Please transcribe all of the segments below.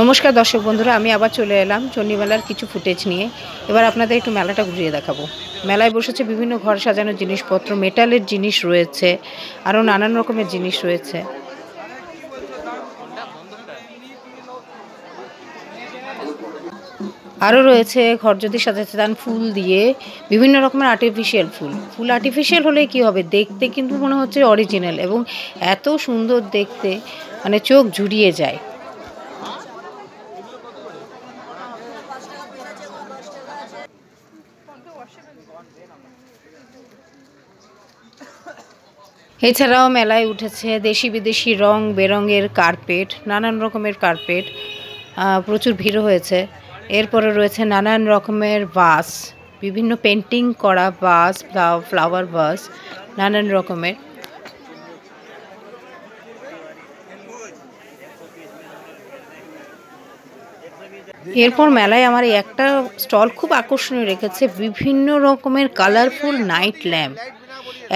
নমস্কার দর্শক বন্ধুরা, আমি আবার চলে এলাম চণ্ডী মেলার কিছু ফুটেজ নিয়ে। এবার আপনাদের একটু মেলাটা ঘুরিয়ে দেখাবো। মেলায় বসেছে বিভিন্ন ঘর সাজানোর জিনিসপত্র, মেটালের জিনিস রয়েছে, আরও নানান রকমের জিনিস রয়েছে। আরও রয়েছে ঘর যদি সাজাতে চান ফুল দিয়ে, বিভিন্ন রকমের আর্টিফিশিয়াল ফুল আর্টিফিশিয়াল হলে কি হবে, দেখতে কিন্তু মনে হচ্ছে অরিজিনাল, এবং এত সুন্দর দেখতে, মানে চোখ জুড়িয়ে যায়। এছাড়াও মেলায় উঠেছে দেশি বিদেশি রং বেরঙের কার্পেট, নানান রকমের কার্পেট, প্রচুর ভিড় হয়েছে। এরপরে রয়েছে নানান রকমের ভাস, বিভিন্ন পেন্টিং করা ভাস, ফ্লাওয়ার ভাস, নানান রকমের। এরপর মেলায় আমার একটা স্টল খুব আকর্ষণীয় রেখেছে, বিভিন্ন রকমের কালারফুল নাইট ল্যাম্প।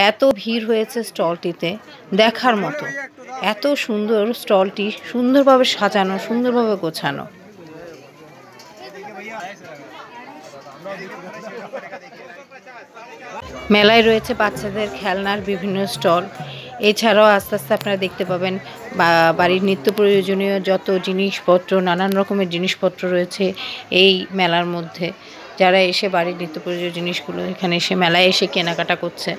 এত ভিড় হয়েছে স্টলটিতে, দেখার মতো। এত সুন্দর স্টলটি, সুন্দরভাবে সাজানো, সুন্দরভাবে গোছানো। মেলায় রয়েছে বাচ্চাদের খেলনার বিভিন্ন স্টল। এছাড়াও আস্তে আস্তে আপনারা দেখতে পাবেন বাড়ির নিত্য প্রয়োজনীয় যত জিনিসপত্র, নানান রকমের জিনিসপত্র রয়েছে এই মেলার মধ্যে। যারা এসে বাড়ির নিত্য প্রয়োজনীয় জিনিসগুলো এখানে এসে মেলায় এসে কেনাকাটা করছে।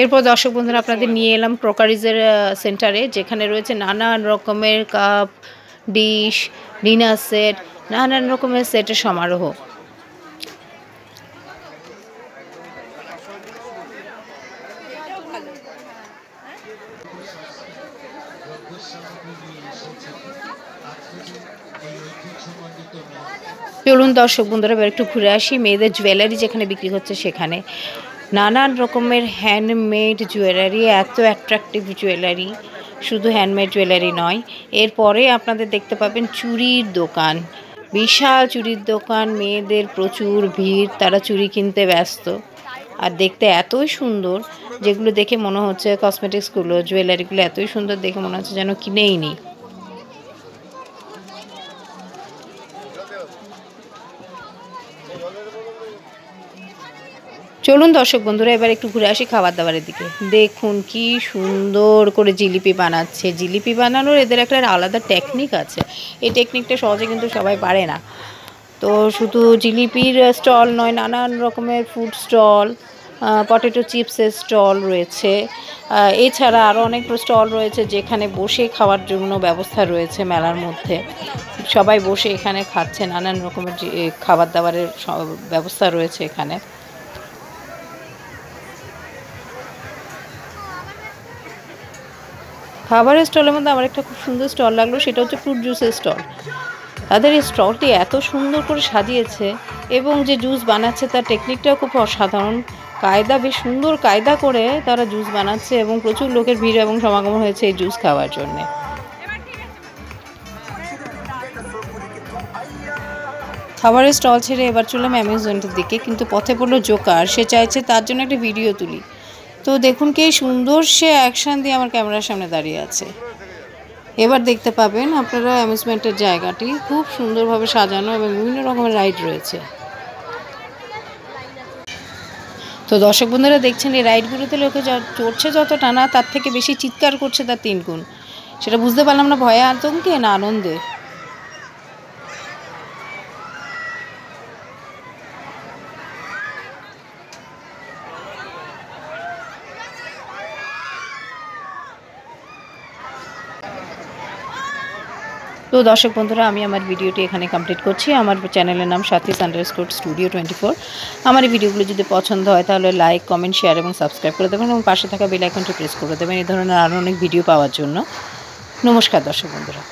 এরপর দর্শক বন্ধুরা, আপনাদের নিয়ে এলাম ক্রকারিজের সেন্টারে, যেখানে রয়েছে নানান রকমের কাপ, ডিশ, ডিনার সেট, নানান রকমের সেটের সমারোহ। চলুন দর্শক বন্ধুরা, এবার একটু ঘুরে আসি মেয়েদের জুয়েলারি যেখানে বিক্রি হচ্ছে সেখানে। নানান রকমের হ্যান্ডমেড জুয়েলারি, এত অ্যাট্রাকটিভ জুয়েলারি, শুধু হ্যান্ডমেড জুয়েলারি নয়। এরপরে আপনাদের দেখতে পাবেন চুড়ির দোকান, বিশাল চুড়ির দোকান, মেয়েদের প্রচুর ভিড়, তারা চুড়ি কিনতে ব্যস্ত। আর দেখতে এতই সুন্দর, যেগুলো দেখে মনে হচ্ছে কসমেটিক্সগুলো, জুয়েলারিগুলো এতই সুন্দর দেখে মনে হচ্ছে যেন কিনেই নিই। চলুন দর্শক বন্ধুরা, এবার একটু ঘুরে আসি খাবার দাবারের দিকে। দেখুন কি সুন্দর করে জিলিপি বানাচ্ছে। জিলিপি বানানোর এদের একটা আলাদা টেকনিক আছে। এই টেকনিকটা সহজে কিন্তু সবাই পারে না। তো শুধু জিলিপির স্টল নয়, নানান রকমের ফুড স্টল, পটেটো চিপসের স্টল রয়েছে। এছাড়া আরও অনেক স্টল রয়েছে যেখানে বসে খাওয়ার জন্য ব্যবস্থা রয়েছে মেলার মধ্যে। সবাই বসে এখানে খাচ্ছে, নানান রকমের খাবার দাবারের ব্যবস্থা রয়েছে এখানে। খাবারের স্টলের মধ্যে আমার একটা খুব সুন্দর স্টল লাগলো, সেটা হচ্ছে ফ্রুট জুসের স্টল। তাদের এই স্টলটি এত সুন্দর করে সাজিয়েছে, এবং যে জুস বানাচ্ছে তার টেকনিকটাও খুব অসাধারণ। বেশ সুন্দর কায়দা করে তারা জুস বানাচ্ছে, এবং প্রচুর লোকের ভিড় এবং সমাগম হয়েছে এই জুস খাওয়ার জন্যে। খাবারের স্টল ছেড়ে এবার চললাম অ্যামিউজমেন্টের দিকে, কিন্তু পথে পড়লো জোকার। সে চাইছে তার জন্য একটা ভিডিও তুলি। তো দেখুন কি সুন্দর সে অ্যাকশান দিয়ে আমার ক্যামেরার সামনে দাঁড়িয়ে আছে। এবার দেখতে পাবেন আপনারা অ্যামিউজমেন্টের জায়গাটি খুব সুন্দরভাবে সাজানো, এবং বিভিন্ন রকমের রাইড রয়েছে। তো দর্শক বন্ধুরা দেখছেন, এই রাইডগুলোতে লোকে চড়ছে যত টানা, তার থেকে বেশি চিৎকার করছে তার 3 গুণ। সেটা বুঝতে পারলাম না, ভয়ে আতঙ্কে না আনন্দে। তো দর্শক বন্ধুরা, আমি আমার ভিডিওটি এখানে কমপ্লিট করছি। আমার চ্যানেলের নাম সাথী_স্টুডিও 24। আমার এই ভিডিওগুলো যদি পছন্দ হয় তাহলে লাইক, কমেন্ট, শেয়ার এবং সাবস্ক্রাইব করে দেবেন, এবং পাশে থাকা বেল আইকনটি প্রেস করে দেবেন এই ধরনের আরও অনেক ভিডিও পাওয়ার জন্য। নমস্কার দর্শক বন্ধুরা।